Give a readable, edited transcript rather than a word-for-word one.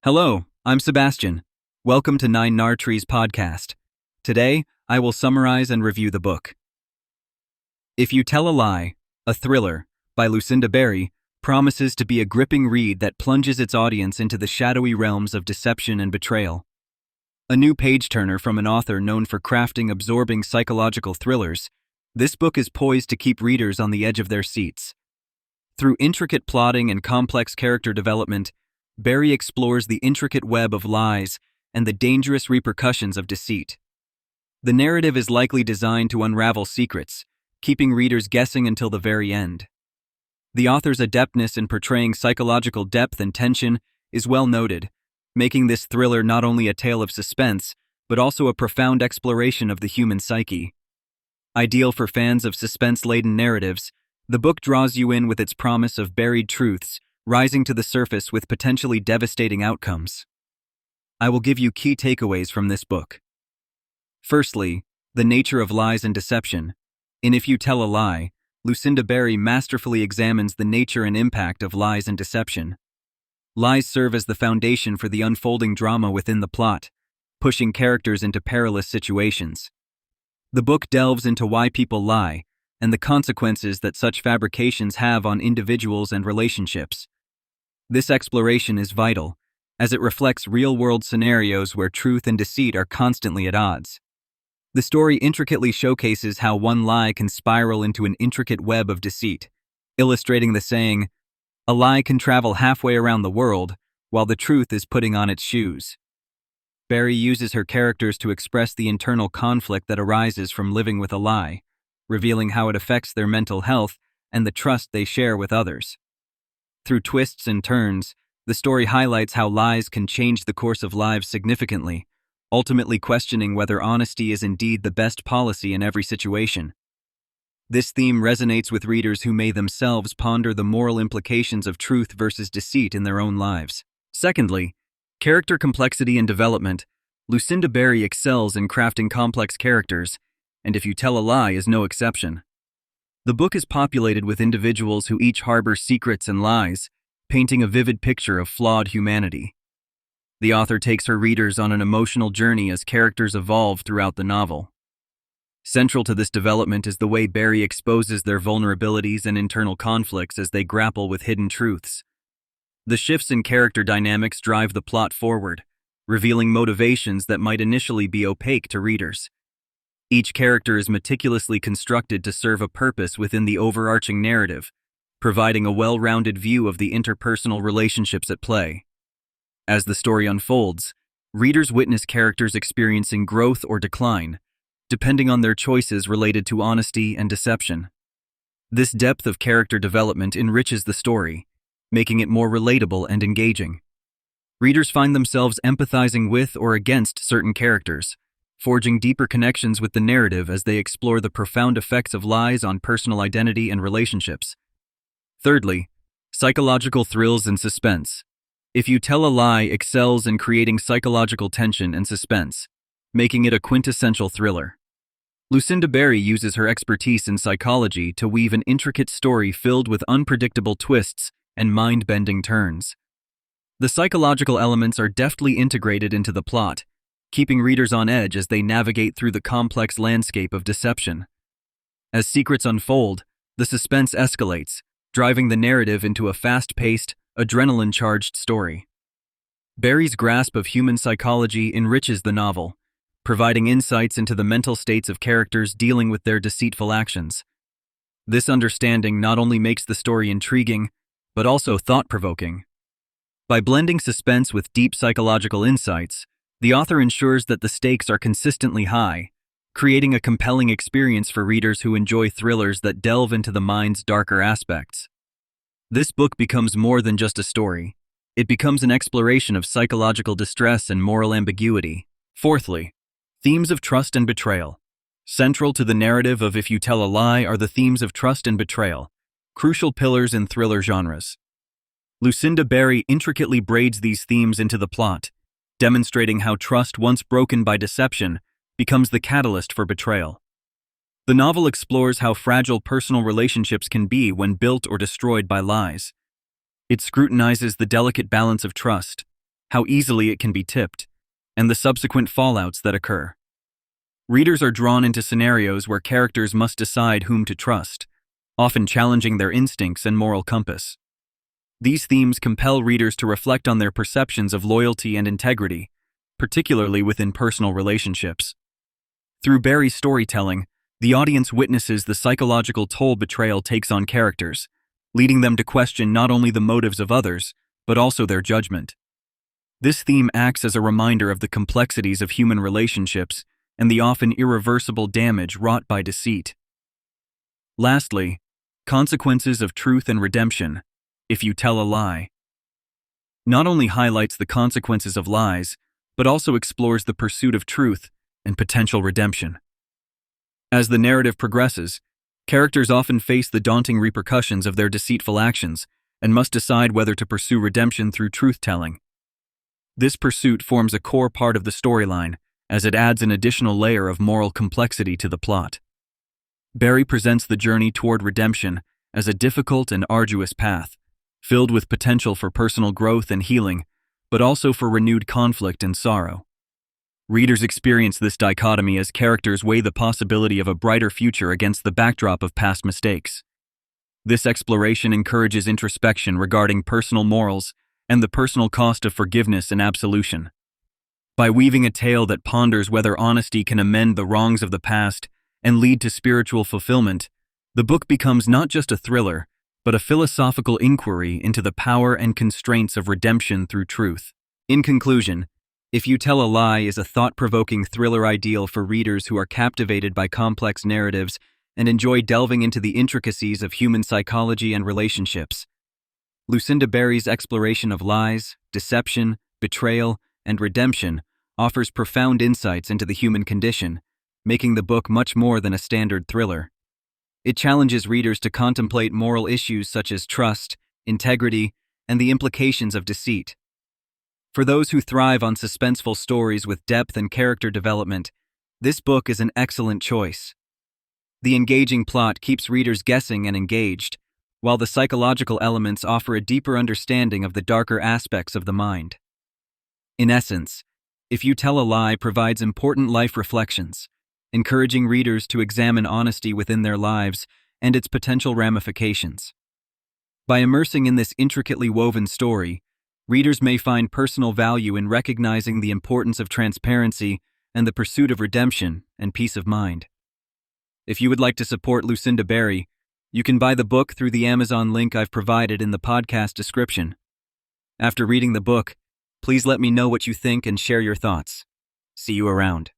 Hello, I'm Sebastian. Welcome to Nine Nartrees podcast. Today, I will summarize and review the book. If You Tell a Lie, a Thriller, by Lucinda Berry, promises to be a gripping read that plunges its audience into the shadowy realms of deception and betrayal. A new page-turner from an author known for crafting absorbing psychological thrillers, this book is poised to keep readers on the edge of their seats. Through intricate plotting and complex character development, Berry explores the intricate web of lies and the dangerous repercussions of deceit. The narrative is likely designed to unravel secrets, keeping readers guessing until the very end. The author's adeptness in portraying psychological depth and tension is well noted, making this thriller not only a tale of suspense, but also a profound exploration of the human psyche. Ideal for fans of suspense-laden narratives, the book draws you in with its promise of buried truths, rising to the surface with potentially devastating outcomes. I will give you key takeaways from this book. Firstly, the nature of lies and deception. In If You Tell a Lie, Lucinda Berry masterfully examines the nature and impact of lies and deception. Lies serve as the foundation for the unfolding drama within the plot, pushing characters into perilous situations. The book delves into why people lie and the consequences that such fabrications have on individuals and relationships. This exploration is vital, as it reflects real-world scenarios where truth and deceit are constantly at odds. The story intricately showcases how one lie can spiral into an intricate web of deceit, illustrating the saying, "A lie can travel halfway around the world, while the truth is putting on its shoes." Berry uses her characters to express the internal conflict that arises from living with a lie, revealing how it affects their mental health and the trust they share with others. Through twists and turns, the story highlights how lies can change the course of lives significantly, ultimately questioning whether honesty is indeed the best policy in every situation. This theme resonates with readers who may themselves ponder the moral implications of truth versus deceit in their own lives. Secondly, character complexity and development. Lucinda Berry excels in crafting complex characters, and If You Tell a Lie is no exception. The book is populated with individuals who each harbor secrets and lies, painting a vivid picture of flawed humanity. The author takes her readers on an emotional journey as characters evolve throughout the novel. Central to this development is the way Berry exposes their vulnerabilities and internal conflicts as they grapple with hidden truths. The shifts in character dynamics drive the plot forward, revealing motivations that might initially be opaque to readers. Each character is meticulously constructed to serve a purpose within the overarching narrative, providing a well-rounded view of the interpersonal relationships at play. As the story unfolds, readers witness characters experiencing growth or decline, depending on their choices related to honesty and deception. This depth of character development enriches the story, making it more relatable and engaging. Readers find themselves empathizing with or against certain characters, forging deeper connections with the narrative as they explore the profound effects of lies on personal identity and relationships. Thirdly, psychological thrills and suspense. If You Tell a Lie excels in creating psychological tension and suspense, making it a quintessential thriller. Lucinda Berry uses her expertise in psychology to weave an intricate story filled with unpredictable twists and mind-bending turns. The psychological elements are deftly integrated into the plot, keeping readers on edge as they navigate through the complex landscape of deception. As secrets unfold, the suspense escalates, driving the narrative into a fast-paced, adrenaline-charged story. Berry's grasp of human psychology enriches the novel, providing insights into the mental states of characters dealing with their deceitful actions. This understanding not only makes the story intriguing, but also thought-provoking. By blending suspense with deep psychological insights, the author ensures that the stakes are consistently high, creating a compelling experience for readers who enjoy thrillers that delve into the mind's darker aspects. This book becomes more than just a story. It becomes an exploration of psychological distress and moral ambiguity. Fourthly, themes of trust and betrayal. Central to the narrative of If You Tell a Lie are the themes of trust and betrayal, crucial pillars in thriller genres. Lucinda Berry intricately braids these themes into the plot, demonstrating how trust once broken by deception becomes the catalyst for betrayal. The novel explores how fragile personal relationships can be when built or destroyed by lies. It scrutinizes the delicate balance of trust, how easily it can be tipped, and the subsequent fallouts that occur. Readers are drawn into scenarios where characters must decide whom to trust, often challenging their instincts and moral compass. These themes compel readers to reflect on their perceptions of loyalty and integrity, particularly within personal relationships. Through Barrie's storytelling, the audience witnesses the psychological toll betrayal takes on characters, leading them to question not only the motives of others, but also their judgment. This theme acts as a reminder of the complexities of human relationships and the often irreversible damage wrought by deceit. Lastly, Consequences of Truth and Redemption, If You Tell a Lie, not only highlights the consequences of lies, but also explores the pursuit of truth and potential redemption. As the narrative progresses, characters often face the daunting repercussions of their deceitful actions and must decide whether to pursue redemption through truth-telling. This pursuit forms a core part of the storyline, as it adds an additional layer of moral complexity to the plot. Barrie presents the journey toward redemption as a difficult and arduous path, filled with potential for personal growth and healing, but also for renewed conflict and sorrow. Readers experience this dichotomy as characters weigh the possibility of a brighter future against the backdrop of past mistakes. This exploration encourages introspection regarding personal morals and the personal cost of forgiveness and absolution. By weaving a tale that ponders whether honesty can amend the wrongs of the past and lead to spiritual fulfillment, the book becomes not just a thriller, but a philosophical inquiry into the power and constraints of redemption through truth. In conclusion, If You Tell a Lie is a thought-provoking thriller ideal for readers who are captivated by complex narratives and enjoy delving into the intricacies of human psychology and relationships. Lucinda Barrie's exploration of lies, deception, betrayal, and redemption offers profound insights into the human condition, making the book much more than a standard thriller. It challenges readers to contemplate moral issues such as trust, integrity, and the implications of deceit. For those who thrive on suspenseful stories with depth and character development, this book is an excellent choice. The engaging plot keeps readers guessing and engaged, while the psychological elements offer a deeper understanding of the darker aspects of the mind. In essence, If You Tell a Lie provides important life reflections, encouraging readers to examine honesty within their lives and its potential ramifications. By immersing in this intricately woven story, readers may find personal value in recognizing the importance of transparency and the pursuit of redemption and peace of mind. If you would like to support Lucinda Barrie, you can buy the book through the Amazon link I've provided in the podcast description. After reading the book, please let me know what you think and share your thoughts. See you around.